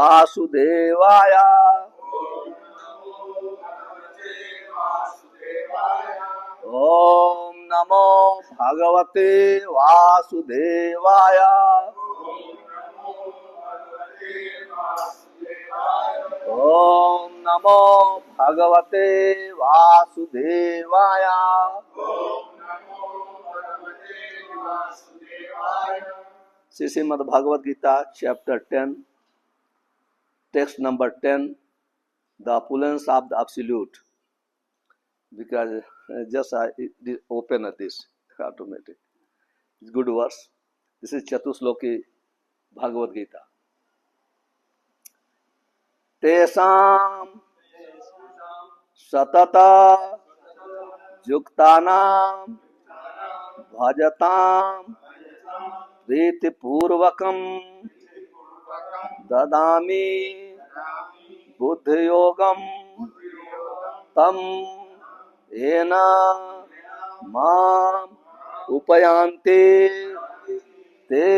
वासुदेवाय। ओम नमो भगवते वासुदेवाय। ओम नमो भगवते वासुदेवाय। Shrimad Bhagavad Gita chapter 10, text number 10, the opulence of the absolute. Because just I open at this automatic. It's good verse. This is Chatusloki Bhagavadgita. Tesam satata yuktanam bhajatam priti purvakam dadami buddhi yogam tam ena mam upayanti te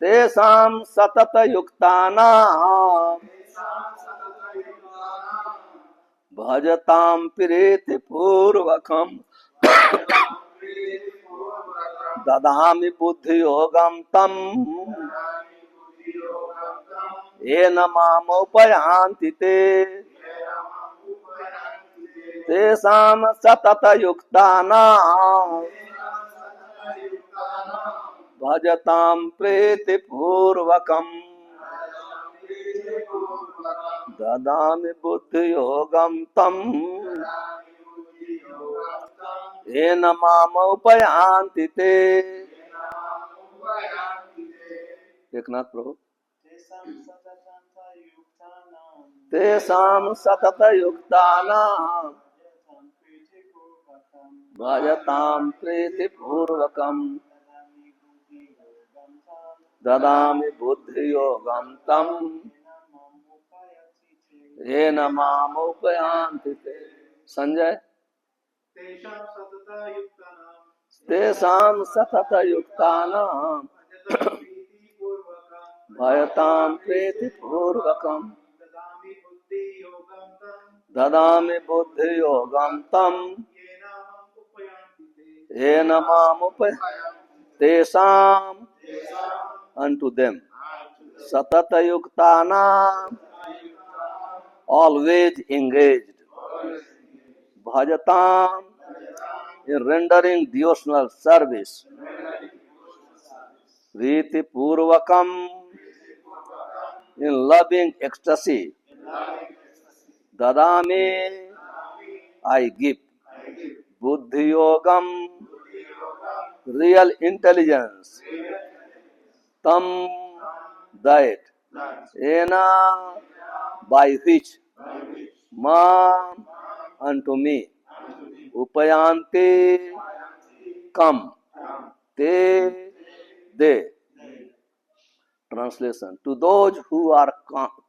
tesam satata yuktanam bhajatam piriti purvakam dadami buddhi yogam tam ena mam upayanti te tesam satata yuktanam bhajatam priti purvakam dadami buddhi yogam tam ena mam upayanti te. एकनाथ प्रभु तेषां सतत युक्तानां भजतां प्रीतिपूर्वकं ददामि बुद्धियोगं तं येन मामुपयान्ति ते. संजय तेषां सतत युक्तानां भजतां प्रीतिपूर्वकं ददामि बुद्धियोगं तं येन मामुपयान्ति तेषां unto them satata yuktanam always engaged bhajatam in rendering devotional service riti purvakam in loving ecstasy dadami I give buddhi yogam real intelligence tam that ena by which mam unto me upayanti come te they. Translation: to those who are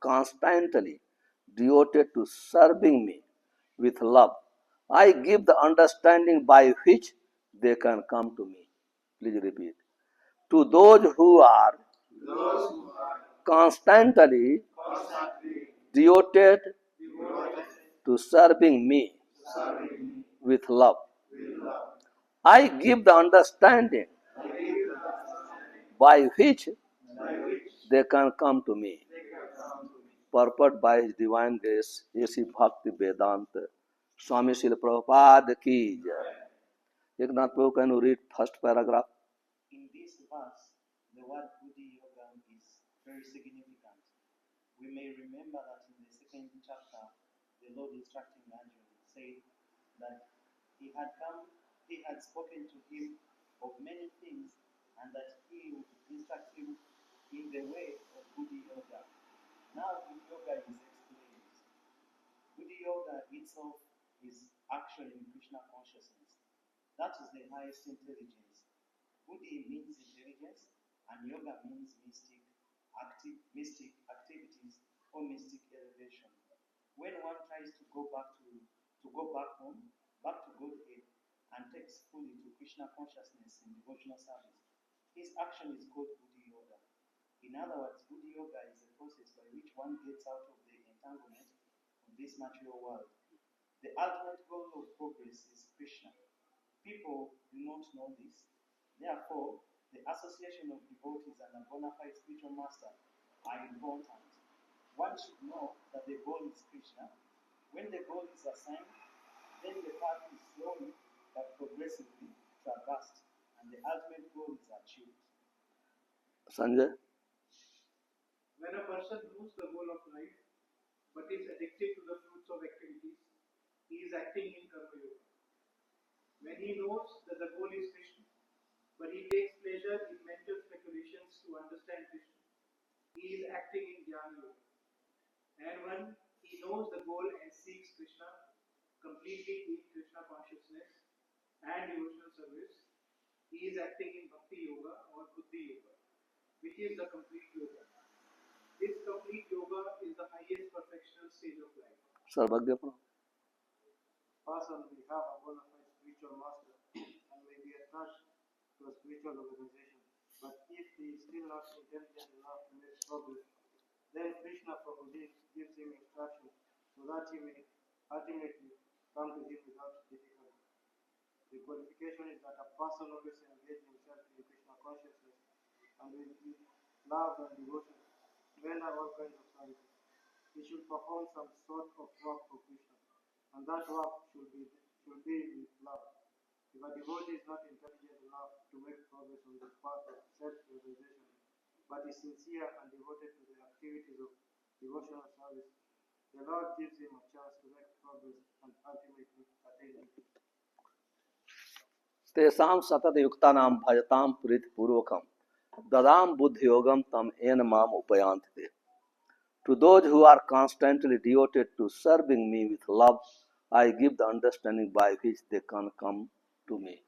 constantly devoted to serving me with love, I give the understanding by which they can come to me. Please repeat. To those who are constantly devoted to serving me with love, I give the understanding by which they can come to me. Purport by His Divine Grace, A.C. Bhakti Vedanta Swami Srila Prabhupada ki jai. Eknath Prabhu, can you read first paragraph? In this verse, the word Buddhi Yoga is very significant. We may remember that in the second chapter, the Lord instructing Arjuna said that he had spoken to him of many things, and that he would instruct him in the way of Buddhi Yoga. Now Buddhi Yoga is explained. Buddhi Yoga itself is actually Krishna consciousness. That is the highest intelligence. Buddhi means intelligence, and yoga means mystic activities or mystic elevation. When one tries to go back home, back to Godhead, and takes fully to Krishna consciousness in devotional service, his action is called Buddhi Yoga. In other words, Buddhi Yoga is a process by one gets out of the entanglement of this material world. The ultimate goal of progress is Krishna. People do not know this. Therefore, the association of devotees and a bona fide spiritual master are important. One should know that the goal is Krishna. When the goal is assigned, then the path is slowly but progressively traversed, and the ultimate goal is achieved. Sanjay? When a person knows the goal of life but is addicted to the fruits of activities, he is acting in Karma Yoga. When he knows that the goal is Krishna, but he takes pleasure in mental speculations to understand Krishna, he is acting in Jnana Yoga. And when he knows the goal and seeks Krishna completely in Krishna consciousness and devotional service, he is acting in Bhakti Yoga or Buddhi Yoga, which is the complete yoga. This complete yoga is the highest perfectional stage of life. Sarvagya. Person may have a bona fide spiritual master and may be attached to a spiritual organization, but if he is still not intelligent enough to make progress, then Krishna from within gives him instruction so that he may ultimately come to him without difficulty. The qualification is that a person always engages himself in Krishna consciousness and with love and devotion render all kinds of services. He should perform some sort of work for Krishna, and that work should be with love. If a devotee is not intelligent enough to make progress on the path of self-realization, but is sincere and devoted to the activities of devotional service, the Lord gives him a chance to make progress and ultimately attain it. तेषां सतत युक्तानां भजतां प्रीतिपूर्वकं ददाम बुद्धि योगम तम N माम उपयांति. To those who are constantly devoted to serving me with love, I give the understanding by which they can come to me.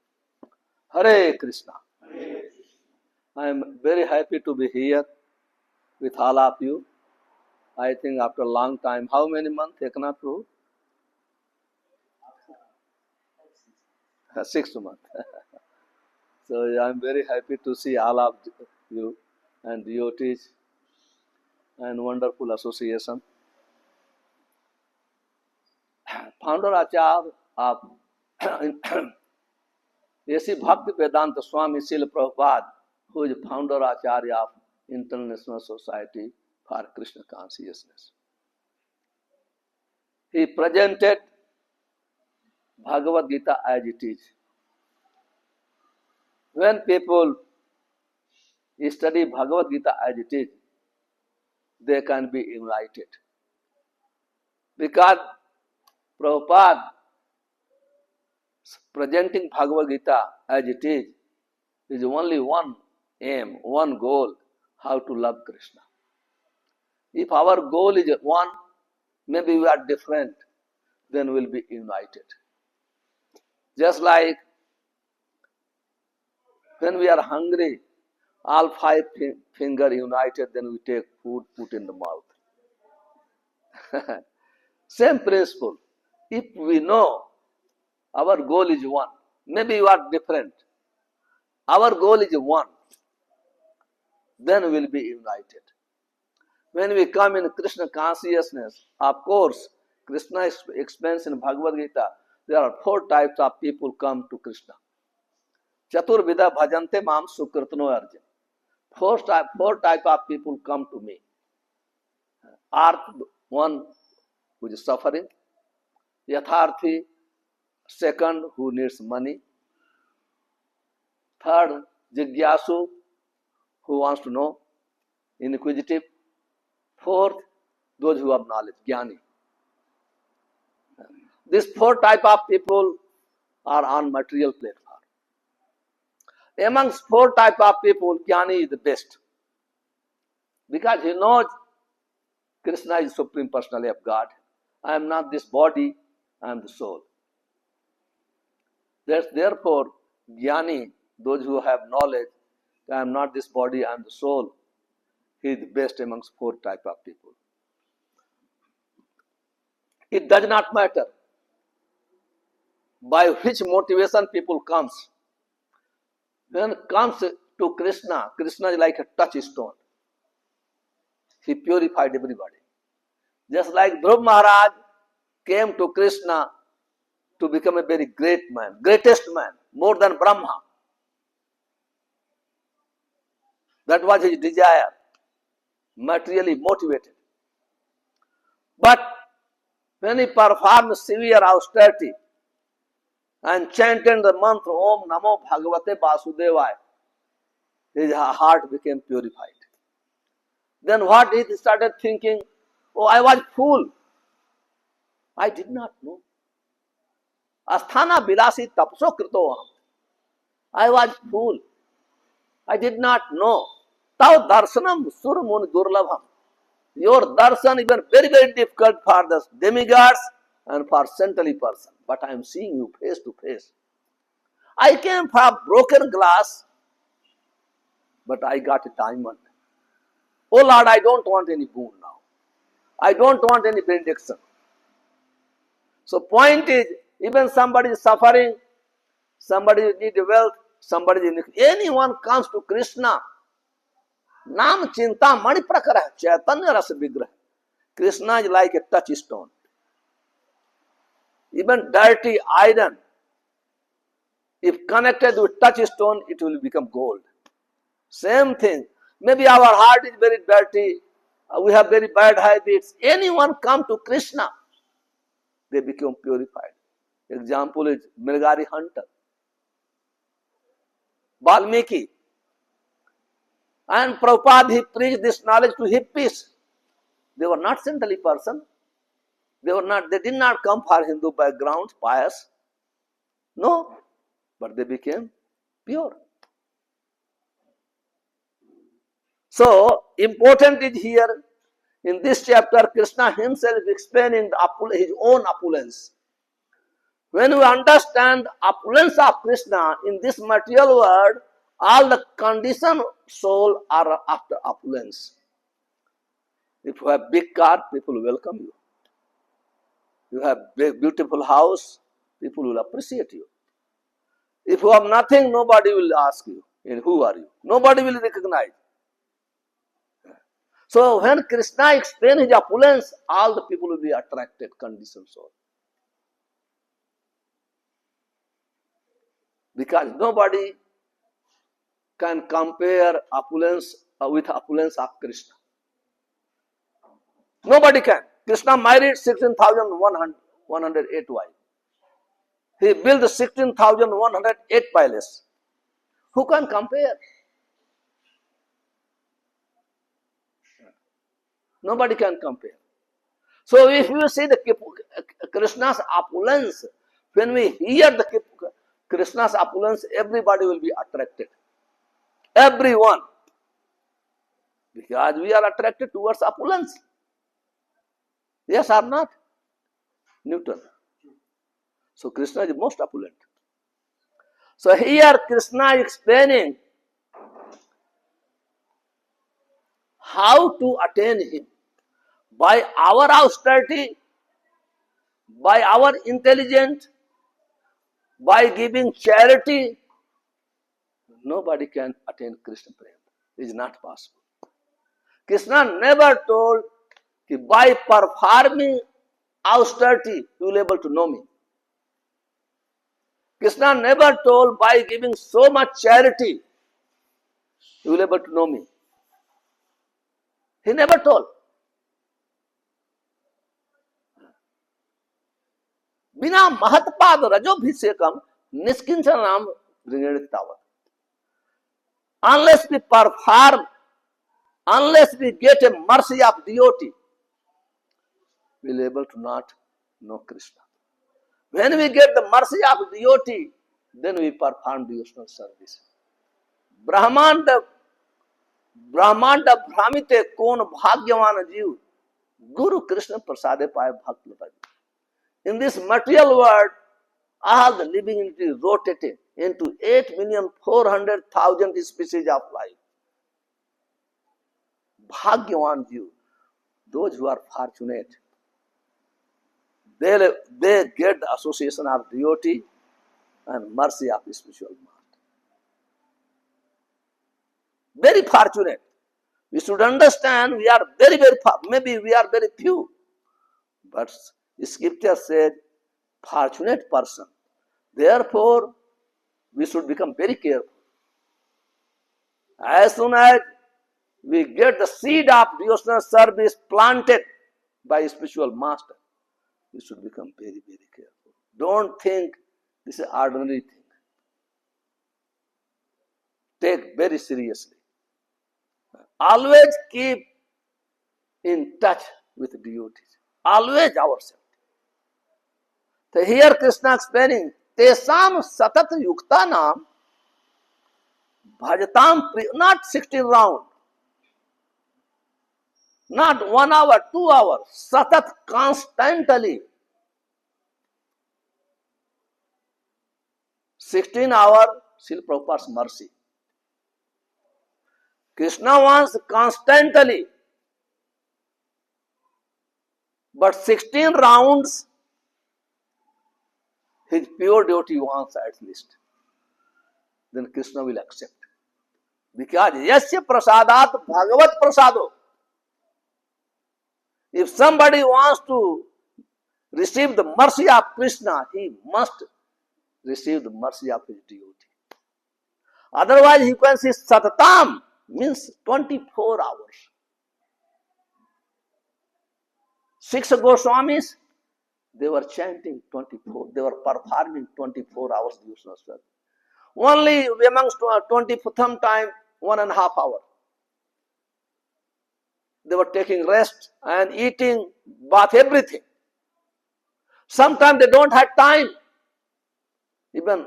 Hare Krishna. I am very happy to be here with all of you. I think after a long time, how many months, Eknath Prabhu? 6 months. So I am very happy to see all of you and devotees and wonderful association. Founder Acharya of A.C. Bhakti Vedanta Swami Srila Prabhupada, who is founder Acharya of International Society for Krishna Consciousness. He presented Bhagavadgita as it is. When people study Bhagavadgita as it is, they can be enlightened. Because Prabhupada presenting Bhagavad Gita as it is only one aim, one goal, how to love Krishna. If our goal is one, maybe we are different, then we will be united. Just like when we are hungry, all 5 fingers united, then we take food, put in the mouth. Same principle. If we know our goal is one, maybe you are different, our goal is one, then we will be united. When we come in Krishna consciousness, of course, Krishna explains in Bhagavad Gita, there are 4 types of people come to Krishna. Chaturvida bhajante mam sukritano arjun. 4 type of people come to me. Arth, one who is suffering. Yatharthi, second who needs money. Third, Jigyasu, who wants to know, inquisitive. Fourth, those who have knowledge, Jnani. These 4 type of people are on material platform. Amongst 4 type of people, Jnani is the best. Because he knows Krishna is Supreme Personality of God. I am not this body, I am the soul. Therefore, Jnani, those who have knowledge, I am not this body, I am the soul, he is the best amongst 4 type of people. It does not matter by which motivation people comes. When it comes to Krishna, Krishna is like a touchstone. He purified everybody. Just like Dhruv Maharaj came to Krishna to become a very great man, greatest man, more than Brahma. That was his desire, materially motivated. But when he performed severe austerity and chanted the mantra Om Namo Bhagavate Vasudevaya, his heart became purified. Then what he started thinking? Oh, I was fool. I did not know. Asthana Bilasi Tapso Krito. I was fool. I did not know. Tau Darsanam Surmun Durlabham. Your darshan is very, very difficult for the demigods and for saintly person. But I am seeing you face to face. I came from broken glass, but I got a diamond. Oh Lord, I don't want any boon now. I don't want any benediction. So point is, even somebody is suffering, somebody needs wealth, somebody needs, anyone comes to Krishna, Nam Chinta Mani Prakara, Chaitanya Rasa Vigraha. Krishna is like a touchstone. Even dirty iron, if connected with touchstone, it will become gold. Same thing. Maybe our heart is very dirty, we have very bad habits. Anyone come to Krishna, they become purified. Example is Mirgari hunter, Valmiki. And Prabhupada, he preached this knowledge to hippies. They were not saintly person. They did not come for Hindu background, pious. No, but they became pure. So, important is here, in this chapter, Krishna himself explaining his own opulence. When we understand opulence of Krishna in this material world, all the conditioned soul are after opulence. If you have big car, people welcome you. You have big, beautiful house, people will appreciate you. If you have nothing, nobody will ask you, who are you? Nobody will recognize. So when Krishna explains his opulence, all the people will be attracted, conditioned soul. Because nobody can compare opulence with opulence of Krishna. Nobody can. Krishna married 16,108 wives. He built 16,108 palaces. Who can compare? Nobody can compare. So if you see the Krishna's opulence, when we hear the Krishna's opulence, everybody will be attracted. Everyone. Because we are attracted towards opulence. Yes or not? Newton. So Krishna is most opulent. So here Krishna explaining how to attain him. By our austerity, by our intelligence, by giving charity, nobody can attain Krishna Prem. It is not possible. Krishna never told that by performing austerity, you will be able to know me. Krishna never told by giving so much charity, you will be able to know me. He never told. बिना महत्पाद रजोभिषेकम निष्किंचनम गृणीतावत. Unless we perform, unless we get a mercy of devotee, we will be able to not know Krishna. When we get the mercy of devotee, then we perform devotional service. Brahmanda भ्रामिते कौन भाग्यवान जीव Guru Krishna prasade paye bhakt lata. In this material world, all the living entities rotated into 8,400,000 species of life. Bhagyavan Jiv, those who are fortunate, they get the association of devotee and mercy of the spiritual master. Very fortunate. We should understand we are very, very, maybe we are very few. But scripture said, fortunate person. Therefore, we should become very careful. As soon as we get the seed of devotional service planted by a spiritual master, we should become very, very careful. Don't think this is an ordinary thing. Take very seriously. Always keep in touch with devotees. Always ourselves. So here Krishna explaining, Tesam satat yuktanam bhajatam, not 16 round, not 1 hour, 2 hours, satat, constantly. 16 hour, Srila Prabhupada's mercy. Krishna wants constantly, but 16 rounds, his pure devotee wants at least. Then Krishna will accept. Because yasya prasadat bhagavat prasado. If somebody wants to receive the mercy of Krishna, he must receive the mercy of his devotee. Otherwise, you can see satatam means 24 hours. 6 Goswamis, they were chanting 24, they were performing 24 hours devotional service. Only amongst 20th time, 1.5 hours. They were taking rest and eating, bath, everything. Sometimes they don't have time even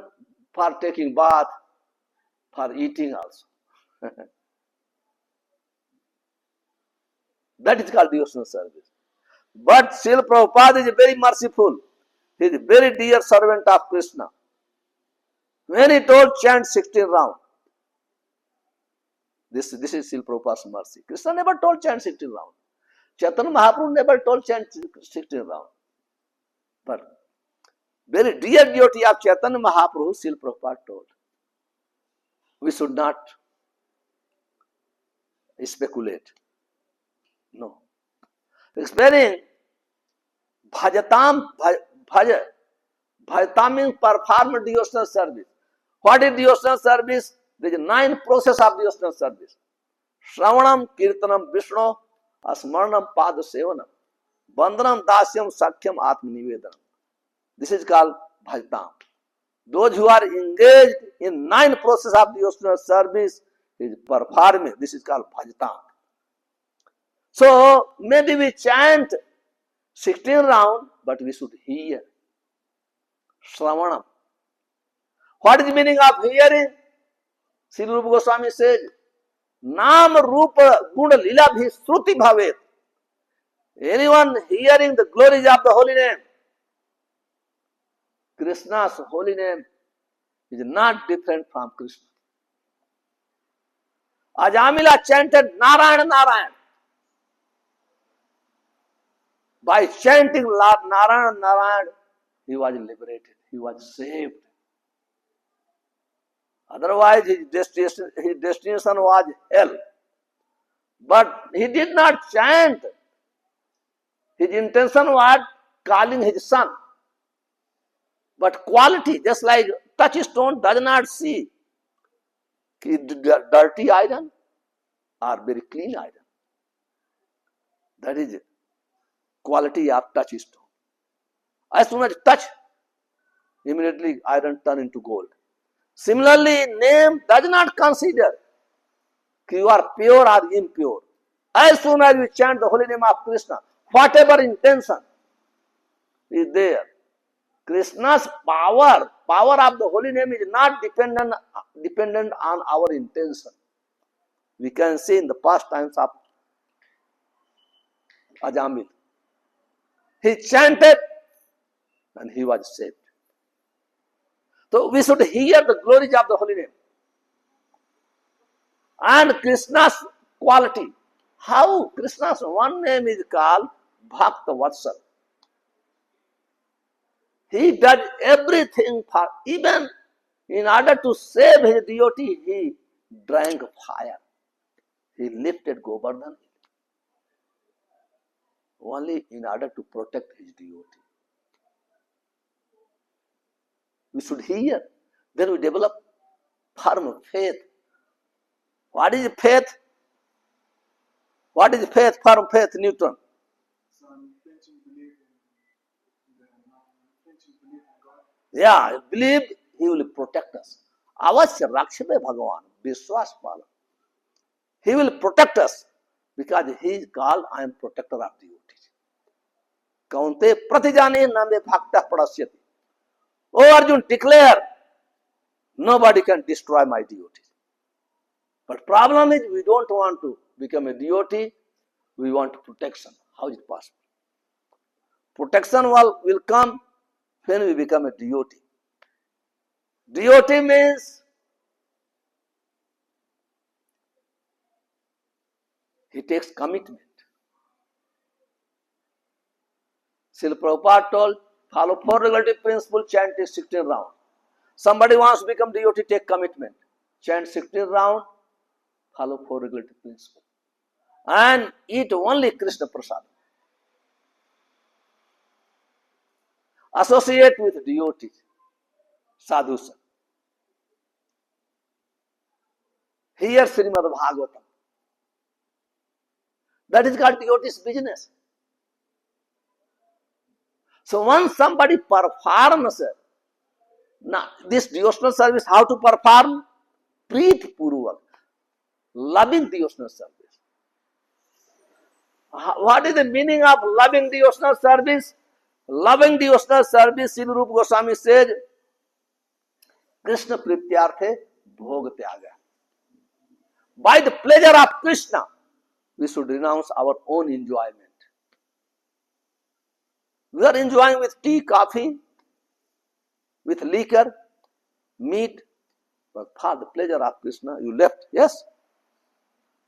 for taking bath, for eating also. That is called devotional service. But Srila Prabhupada is very merciful. He is a very dear servant of Krishna. When he told chant 16 rounds, this is Srila Prabhupada's mercy. Krishna never told chant 16 rounds. Chaitanya Mahaprabhu never told chant 16 rounds. But very dear devotee of Chaitanya Mahaprabhu, Srila Prabhupada told. We should not speculate. No. Explaining bhajatam, bhajatam means perform devotional service. What is devotional service? There is 9 process of devotional service. Shravanam, Kirtanam, Vishnu, Asmaranam, Pada Sevanam, Bandhanam, Dasyam, Sakyam, Atmanivedanam. This is called bhajatam. Those who are engaged in 9 process of devotional service is performing. This is called bhajatam. So maybe we chant 16 rounds, but we should hear. Shravanam. What is the meaning of hearing? Sri Rupa Goswami says, Nam Rupa Guna Lila Bhi Sruti Bhavet. Anyone hearing the glories of the holy name, Krishna's holy name is not different from Krishna. Ajamila chanted Narayana Narayana. By chanting Narayana Narayana, he was liberated, he was saved. Otherwise, his destination was hell. But he did not chant. His intention was calling his son. But quality, just like touchstone does not see dirty iron or very clean iron. That is it. Quality of touchstone. As soon as touch, immediately iron turn into gold. Similarly, name does not consider you are pure or impure. As soon as you chant the holy name of Krishna, whatever intention is there, Krishna's power of the holy name is not dependent on our intention. We can see in the past times of Ajamil. He chanted and he was saved. So we should hear the glories of the holy name. And Krishna's quality. How? Krishna's one name is called Bhakta Vatsal. He does everything for, even in order to save his devotee, he drank fire. He lifted Govardhan. only in order to protect his devotee. We should hear. Then we develop firm faith. What is faith? What is faith? Firm faith, Newton. Yeah, believe he will protect us. Avasya rakshame Bhagavan, Vishwas Pala. He will protect us because he is called, I am protector of devotees. Kaunte pratijane name bhakta padasyati. Oh Arjun, declare, nobody can destroy my devotees. But problem is we don't want to become a devotee, we want protection. How is it possible? Protection will come when we become a devotee. Devotee means he takes commitment. Srila Prabhupada told, follow 4 regulative principles, chant is 16 rounds. Somebody wants to become devotee, take commitment. Chant 16 rounds, follow 4 regulative principles. And eat only Krishna Prasad. Associate with devotees, sadhus. Hear Srimad Bhagavatam. That is called devotee's business. So once somebody performs now this devotional service, how to perform? Preet Purvak, loving devotional service. What is the meaning of loving devotional service? Loving devotional service, Sri Rupa Goswami says, Krishna Prityarthe Bhog Tyaga. By the pleasure of Krishna, we should renounce our own enjoyment. We are enjoying with tea, coffee, with liquor, meat, but for the pleasure of Krishna, you left. Yes?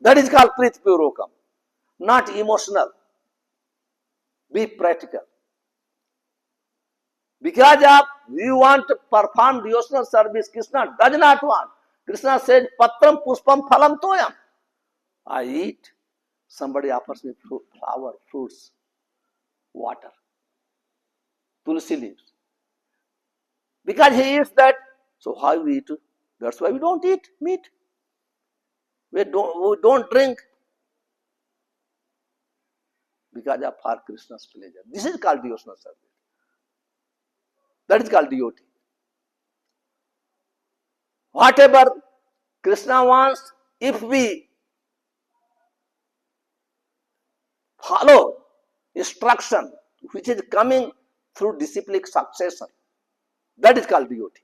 That is called Preet Purvakam. Not emotional. Be practical. Because of you want to perform devotional service, Krishna does not want. Krishna said, Patram Puspam Phalam Toyam. I eat. Somebody offers me flower, fruits, water, tulsi leaves. Because he eats that, so how we eat? That's why we don't eat meat. We don't drink. Because of our Krishna's pleasure. This is called devotional service. That is called devotee. Whatever Krishna wants, if we follow instruction which is coming through disciplic succession, that is called devotee.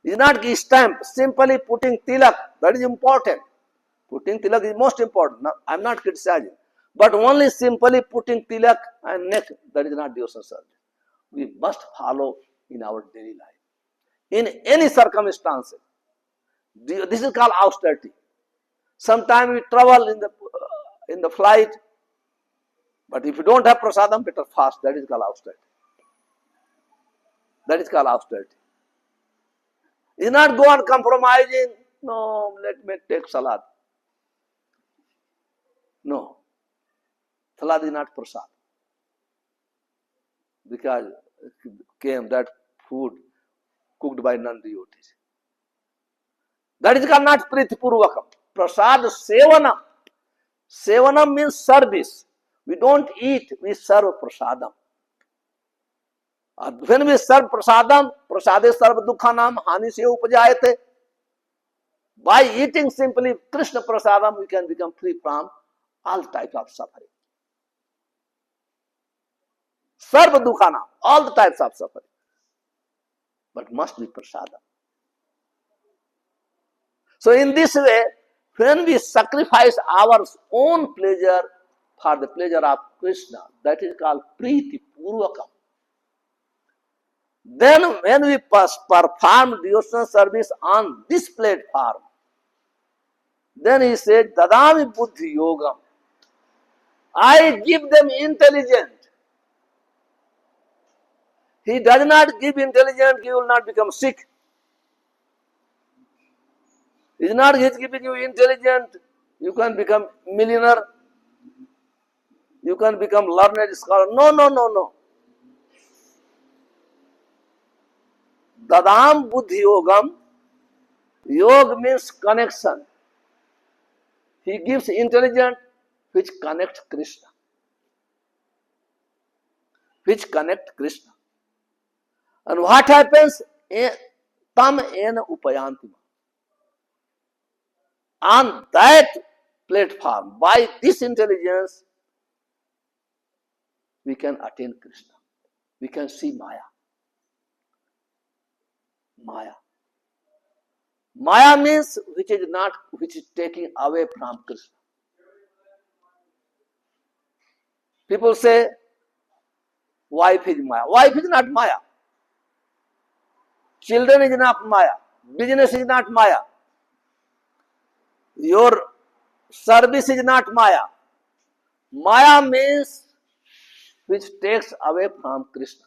It is not stamp, simply putting tilak, that is important. Putting tilak is most important. Now, I am not criticizing. But only simply putting tilak and neck, that is not devotional service. We must follow in our daily life. In any circumstances. This is called austerity. Sometimes we travel in the flight, but if you don't have prasadam, better fast. That is called austerity. That is called austerity. It's not go on compromising. No, let me take salad. No. Salad is not prasad. Because came that food cooked by non-devotees. That is called not Preeti Purvakam. Prasad Sevanam. Sevanam means service. We don't eat, we serve prasadam. When we serve prasadam, prasade sarva dukhanam hani se upajayate. By eating simply Krishna prasadam, we can become free from all types of suffering. Sarva dukhanam, all the types of suffering. But must be prasadam. So in this way, when we sacrifice our own pleasure for the pleasure of Krishna, that is called Preeti Purvakam. Then when we perform devotional service on this platform, then he said, Dadami Buddhi Yogam. I give them intelligence. He does not give intelligence, you will not become sick. He is not giving you intelligence, you can become millionaire. You can become learned scholar. No, no, no, no. Dadam buddhi yogam. Yoga means connection. He gives intelligence which connects Krishna. Which connect Krishna. And what happens? Tam ena upayantima. On that platform, by this intelligence, we can attain Krishna. We can see Maya. Maya. Maya means which is taking away from Krishna. People say, wife is Maya. Wife is not Maya. Children is not Maya. Business is not Maya. Your service is not Maya. Maya means which takes away from Krishna.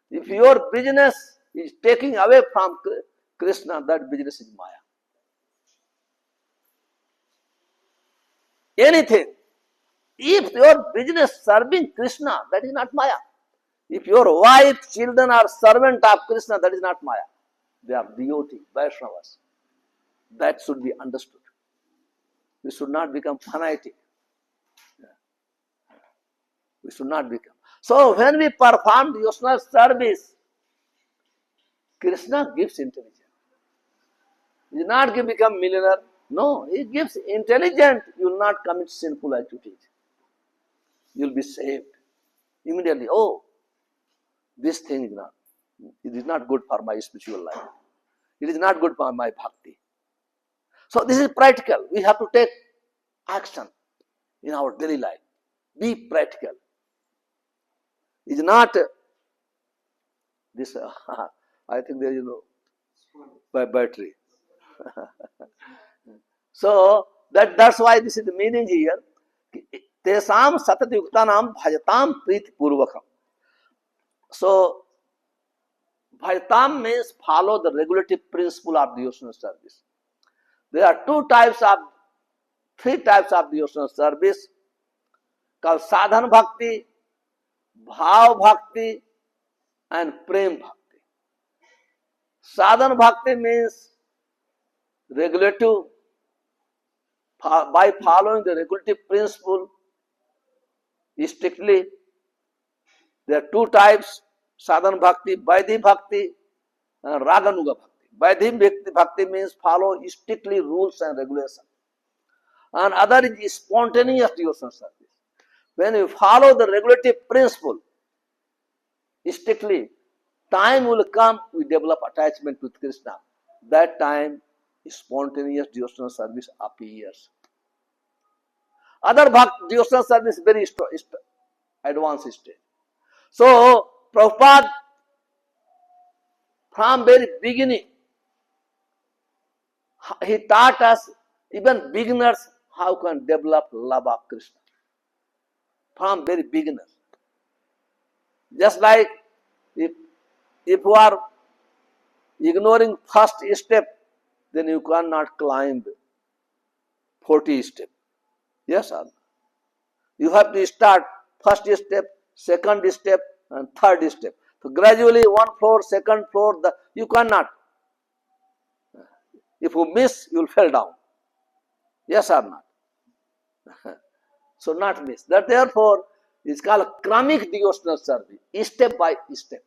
If your business is taking away from Krishna, that business is Maya. Anything. If your business serving Krishna, that is not Maya. If your wife, children are servant of Krishna, that is not Maya. They are devotee, Vaishnavas. That should be understood. We should not become fanatic. We should not become. So when we perform devotional service, Krishna gives intelligence. He does not become millionaire. No, he gives intelligence. You will not commit sinful activities. You will be saved. Immediately, oh, this thing is not. It is not good for my spiritual life. It is not good for my bhakti. So this is practical. We have to take action in our daily life. Be practical. It is not this. I think there is no battery. So that's why this is the meaning here. Tesam satat yuktanam bhajatam priti purvakam. So bhajatam means follow the regulative principle of devotional service. There are three types of devotional service called sadhana bhakti, bhav bhakti, and prem bhakti. Sadhana bhakti means regulative, by following the regulative principle strictly. There are two types, sadhana bhakti, vaidhi bhakti, and raganuga bhakti. Vaidhi bhakti means follow strictly rules and regulations. And other is spontaneous devotional service. When you follow the regulative principle strictly, time will come, we develop attachment with Krishna. That time, spontaneous devotional service appears. Other devotional service is very advanced stage. So, Prabhupada, from very beginning, he taught us, even beginners, how can develop love of Krishna. From very beginners. Just like if you are ignoring first step, then you cannot climb 40 steps. Yes or no? You have to start first step, second step, and third step. So gradually, one floor, second floor, you cannot. If you miss, you will fall down. Yes or not? So not miss. That therefore is called kramic devotional service, step by step.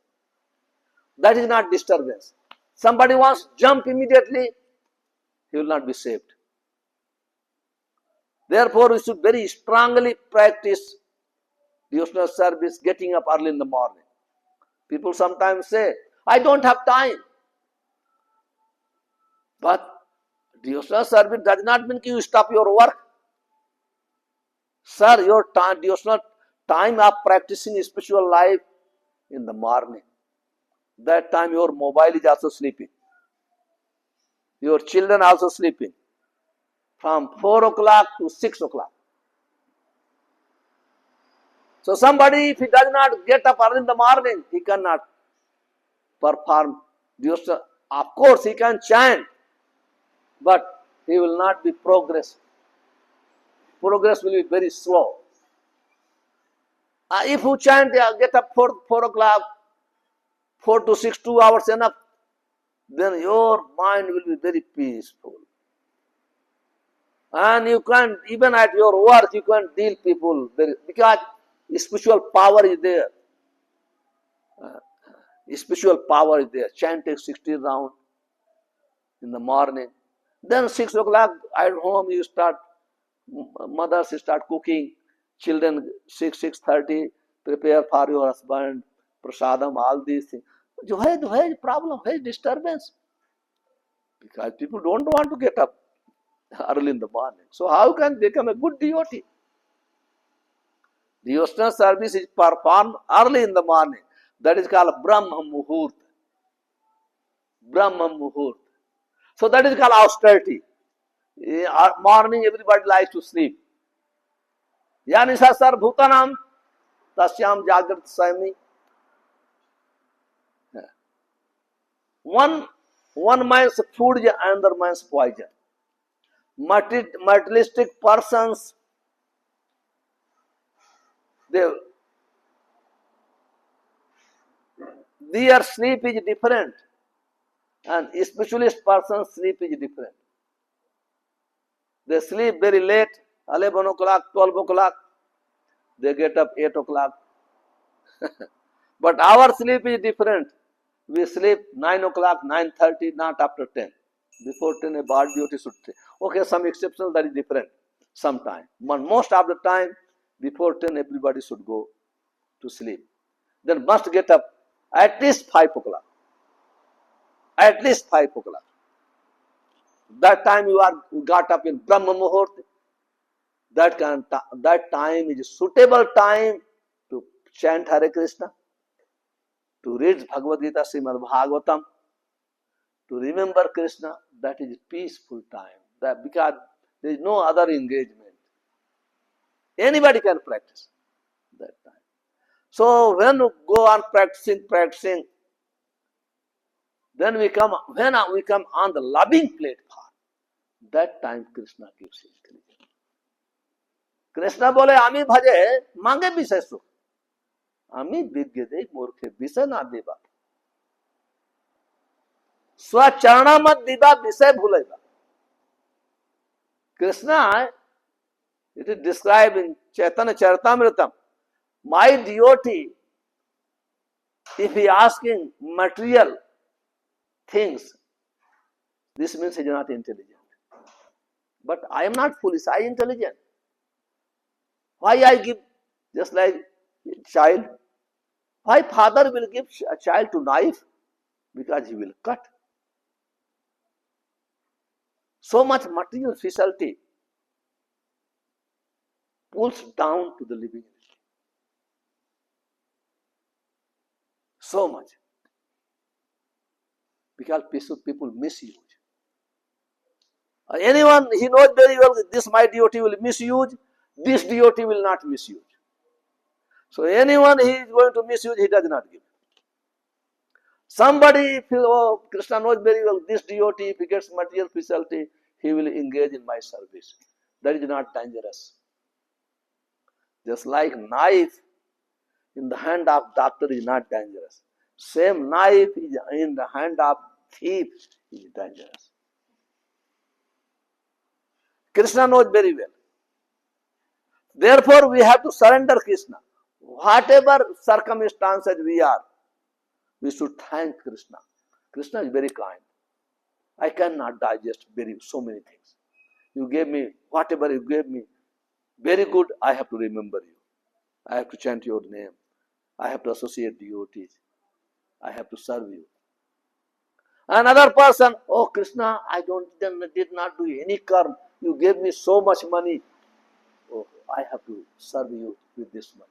That is not disturbance. Somebody wants to jump immediately, he will not be saved. Therefore, we should very strongly practice devotional service, getting up early in the morning. People sometimes say, I don't have time. But devotional service does not mean you stop your work. Sir, your devotional time of practicing spiritual life in the morning. That time your mobile is also sleeping. Your children also sleeping. From 4 o'clock to 6 o'clock. So somebody, if he does not get up early in the morning, he cannot perform devotional. Of course, he can chant, but he will not be progress. Progress will be very slow. If you chant, get up 4 o'clock, 4 to 6, 2 hours enough, then your mind will be very peaceful. And you can, even at your work, you can deal people very, because spiritual power is there. Spiritual power is there. Chant takes 16 rounds in the morning. Then 6 o'clock at home you start, mothers start cooking, children 6:30 prepare for your husband, prasadam, all these things. Why is problem? Why is disturbance? Because people don't want to get up early in the morning. So how can they become a good devotee? Devotional service is performed early in the morning. That is called Brahma Muhurt. Brahma Muhurt. So that is called austerity. Morning everybody likes to sleep. Yanisa sar bhutanam tasyam jagrat swami. One man's food is another man's poison. Materialistic persons, their sleep is different, and spiritualist person's sleep is different. They sleep very late, 11 o'clock, 12 o'clock. They get up 8 o'clock. But our sleep is different. We sleep 9 o'clock, 9:30, not after 10. Before 10, a bad duty should take. Okay, some exceptions that is different sometime. But most of the time, before 10, everybody should go to sleep. Then must get up at least 5 o'clock. At least 5 o'clock. That time you got up in Brahma Muhurt. That time is a suitable time to chant Hare Krishna, to read Bhagavadgita, Srimad Bhagavatam, to remember Krishna. That is a peaceful time. Because there is no other engagement. Anybody can practice that time. So when we go on practicing, then when we come on the loving platform, that time Krishna gives intelligence. Krishna bole, ami bhaje, mange bishay sukh. Ami vidya de murkhe bishay na deba. Swacharana mat diba bishay bhulaiba. Krishna, it is described in Chaitanya Charitamrita. My devotee, if he asking material things, this means he is not intelligent. But I am not foolish, I am intelligent. Why I give, just like a child? Why father will give a child to knife? Because he will cut. So much material facility pulls down to the living. So much. Because people misuse. Anyone, he knows very well that this my devotee will misuse, this devotee will not misuse. So anyone he is going to misuse, he does not give. Somebody feel, oh, Krishna knows very well this devotee, if he gets material facility, he will engage in my service. That is not dangerous. Just like knife in the hand of doctor is not dangerous. Same knife is in the hand of thief is dangerous. Krishna knows very well. Therefore, we have to surrender Krishna. Whatever circumstances we are, we should thank Krishna. Krishna is very kind. I cannot digest so many things. You gave me, whatever you gave me, very good, I have to remember you. I have to chant your name. I have to associate devotees. I have to serve you. Another person, oh Krishna, I did not do any karma. You gave me so much money. Oh, I have to serve you with this money.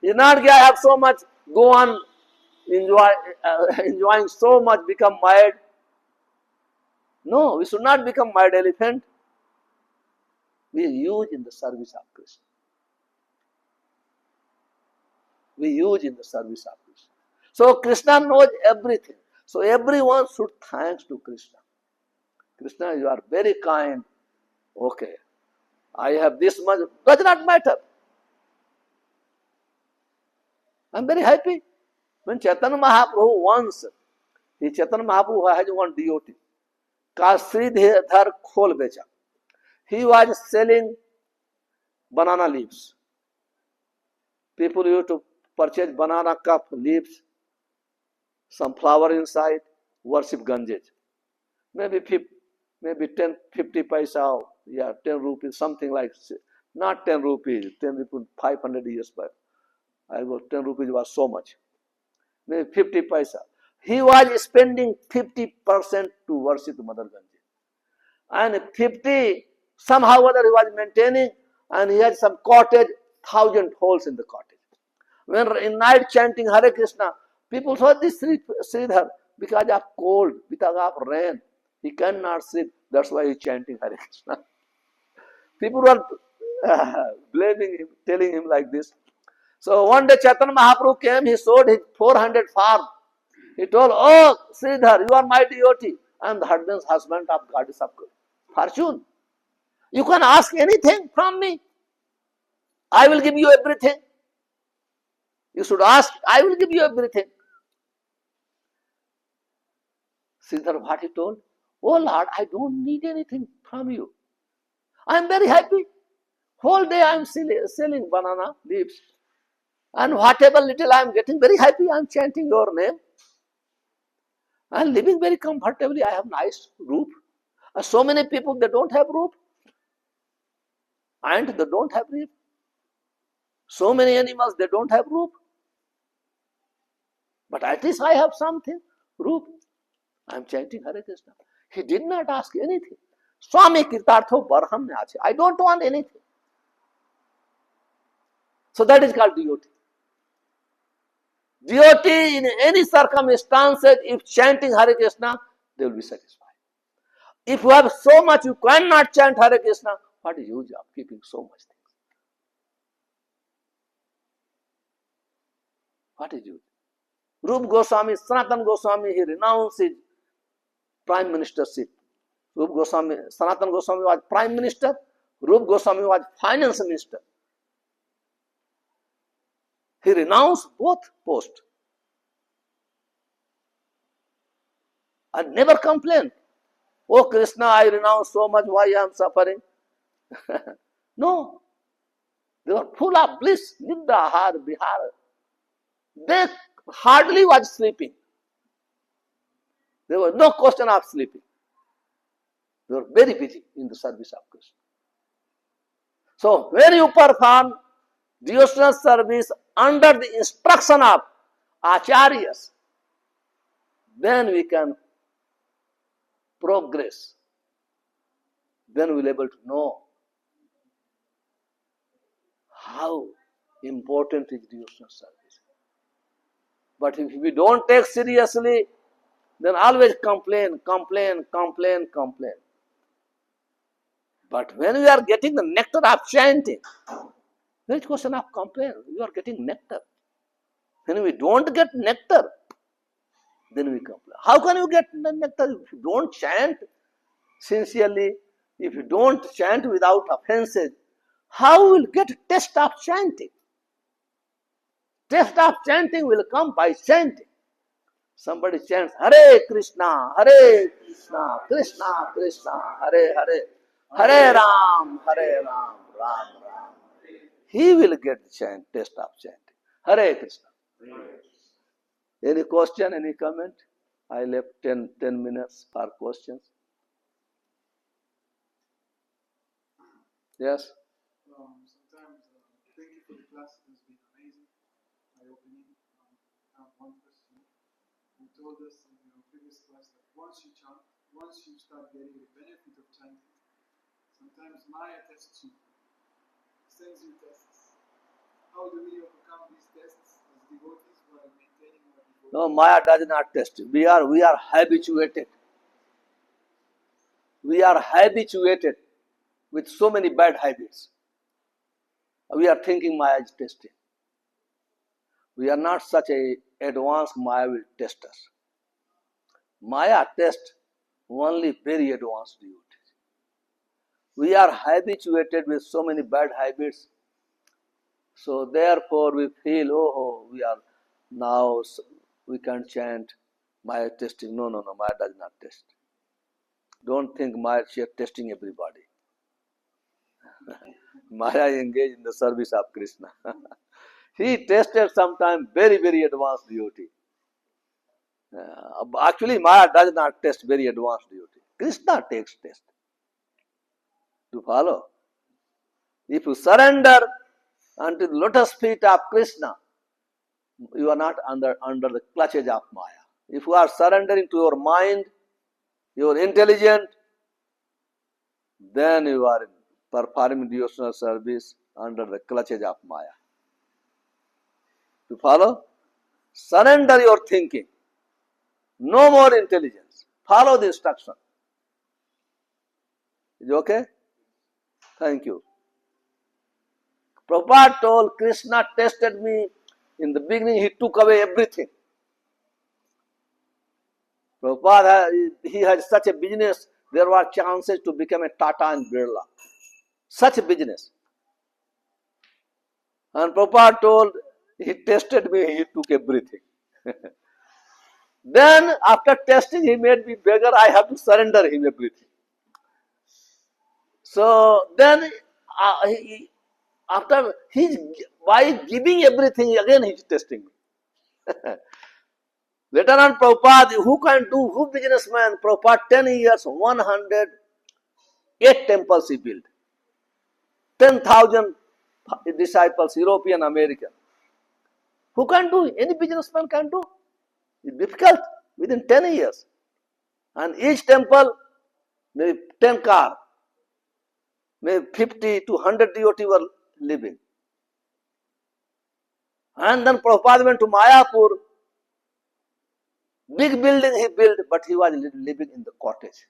It's not I have so much, go on enjoying so much, become mad. No, we should not become mad elephant. We use in the service of Krishna. We use in the service of Krishna. So Krishna knows everything. So everyone should thanks to Krishna. Krishna, you are very kind. Okay, I have this much. Does not matter. I'm very happy. When Chaitanya Mahaprabhu once, the Chaitanya Mahaprabhu has one devotee called Sridhar Khol Becha. He was selling banana leaves. People used to purchase banana cup leaves, some flower inside, worship Ganges. Maybe 10, 50 paisa, yeah, 10 rupees, something like, not 10 rupees, 10 rupees, 500 years back. I was 10 rupees was so much. Maybe 50 paisa. He was spending 50% to worship Mother Ganges. And 50, somehow or other he was maintaining, and he had some cottage, 1,000 holes in the cottage. When in night chanting Hare Krishna, people saw this Sridhar, because of cold, because of rain, he cannot sleep. That's why he's chanting Hare Krishna. People were blaming him, telling him like this. So one day Chaitanya Mahaprabhu came, he sold his 400 farm. He told, oh Sridhar, you are my devotee. I am the husband of goddess of fortune. You can ask anything from me. I will give you everything. You should ask, I will give you everything. Sridhar, what he told? Oh Lord, I don't need anything from you. I am very happy. Whole day I am selling banana leaves. And whatever little I am getting, very happy, I am chanting your name. I am living very comfortably. I have nice roof. So many people, they don't have roof. And they don't have roof. So many animals, they don't have roof. But at least I have something, roof. I am chanting Hare Krishna. He did not ask anything. Swami Kirtartho Barham ne ache. I don't want anything. So that is called devotee. Devotee in any circumstances, if chanting Hare Krishna, they will be satisfied. If you have so much, you cannot chant Hare Krishna, what is use of keeping so much things? What is use? Rupa Goswami, Sanatana Goswami, he renounced his prime ministership. Rupa Goswami, Sanatana Goswami was prime minister. Rupa Goswami was finance minister. He renounced both posts and never complained. Oh Krishna, I renounce so much, why I am suffering? No. They were full of bliss, Nidra, Har, Bihar. They hardly was sleeping. There was no question of sleeping. They were very busy in the service of Krishna. So when you perform devotional service under the instruction of acharyas, then we can progress. Then we'll be able to know how important is devotional service. But if we don't take seriously, then always complain. But when we are getting the nectar of chanting, there is question of complaint. You are getting nectar. When we don't get nectar, then we complain. How can you get nectar if you don't chant sincerely? If you don't chant without offenses, how will you get taste of chanting? Taste of chanting will come by chanting. Somebody chants Hare Krishna, Krishna Krishna, Hare Hare, Hare Ram, Ram Ram. He will get the taste of chanting. Hare Krishna. Any question, any comment? I left 10 minutes for questions. Yes? Sometimes, thank you for the class. It has been amazing, eye-opening. I have one question. You told us in your previous class that once you chant, once you start getting the benefit of chanting, sometimes Maya tests you, sends you tests. How do we overcome these tests as devotees while maintaining our devotion? No, Maya does not test. We are habituated. We are habituated with so many bad habits. We are thinking Maya is testing. We are not such a advanced Maya will test us. Maya tests only very advanced devotees. We are habituated with so many bad habits. So therefore we feel, oh, we are now, we can chant Maya testing. No, Maya does not test. Don't think Maya is testing everybody. Maya engaged in the service of Krishna. He tested sometime very, very advanced devotee. Actually, Maya does not test very advanced devotee. Krishna takes test. To follow? If you surrender unto the lotus feet of Krishna, you are not under the clutches of Maya. If you are surrendering to your mind, your intelligence, then you are performing devotional service under the clutches of Maya. To follow? Surrender your thinking. No more intelligence. Follow the instruction. Is it okay? Thank you. Prabhupada told Krishna tested me. In the beginning, he took away everything. Prabhupada, he had such a business, there were chances to become a Tata and Birla. Such a business. And Prabhupada told, he tested me, he took everything. Then, after testing, he made me beggar, I have to surrender him everything. So, then, after by giving everything, again he is testing me. Later on, Prabhupada, who businessman? Prabhupada, 10 years, 108 temples he built. 10,000 disciples, European, American. Who can do? Any businessman can do. It's difficult within 10 years. And each temple, maybe 10 cars, maybe 50 to 100 devotees were living. And then Prabhupada went to Mayapur. Big building he built, but he was living in the cottage.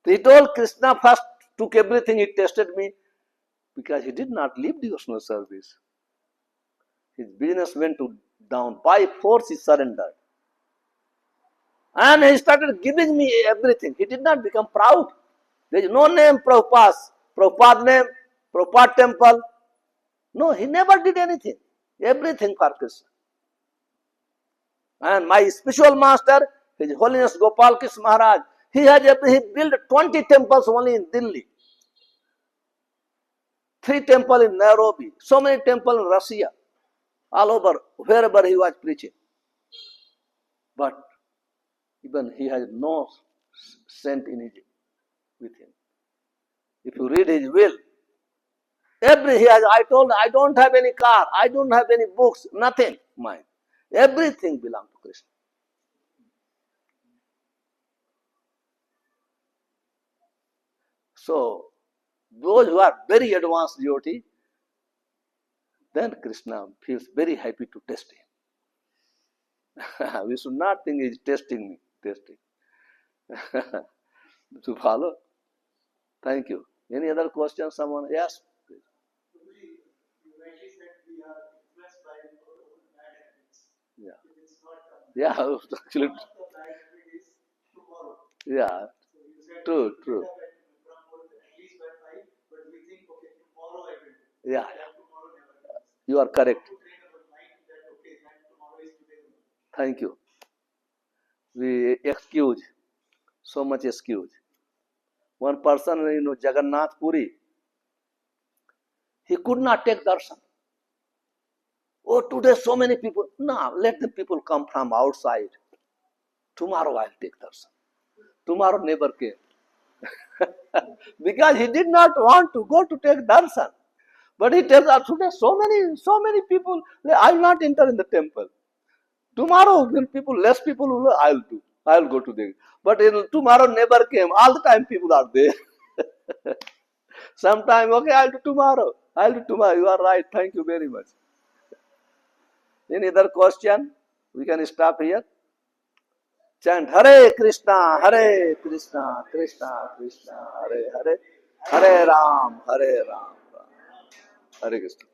He told Krishna first took everything, he tested me because he did not leave devotional service. His business went down. By force he surrendered. And he started giving me everything. He did not become proud. There is no name Prabhupada name, Prabhupada temple. No, he never did anything. Everything for Krishna. And my spiritual master, His Holiness Gopal Krishna Maharaj, he built 20 temples only in Delhi. 3 temples in Nairobi. So many temples in Russia. All over, wherever he was preaching. But even he has no saint in Egypt with him. If you read his will, I told, I don't have any car, I don't have any books, nothing, mine. Everything belongs to Krishna. So, those who are very advanced devotee, then Krishna feels very happy to test him. We should not think he is testing me, testing. To follow? Thank you. Any other question? Someone? Yes? You rightly said we are influenced by our own bad habits. Yeah. If it's not Yeah, actually. one of the bad habit is tomorrow. Yeah. So you said True, we true. get up at least by 5, but we think, okay, tomorrow I will do. Yeah, That tomorrow never comes. you are correct. To train our mind that, okay, that tomorrow is today. Thank you. We excuse, so much excuse. One person, Jagannath Puri, he could not take darshan. Oh, today so many people. No, let the people come from outside. Tomorrow I'll take darshan. Tomorrow never came. Because he did not want to go to take darshan. But he tells us today so many people, I'll not enter in the temple. Tomorrow when less people will, I'll go to the. But tomorrow never came. All the time people are there. Sometime, okay, I'll do tomorrow. You are right. Thank you very much. Any other question? We can stop here. Chant Hare Krishna, Krishna Krishna, Hare Hare, Hare Ram, Hare Krishna.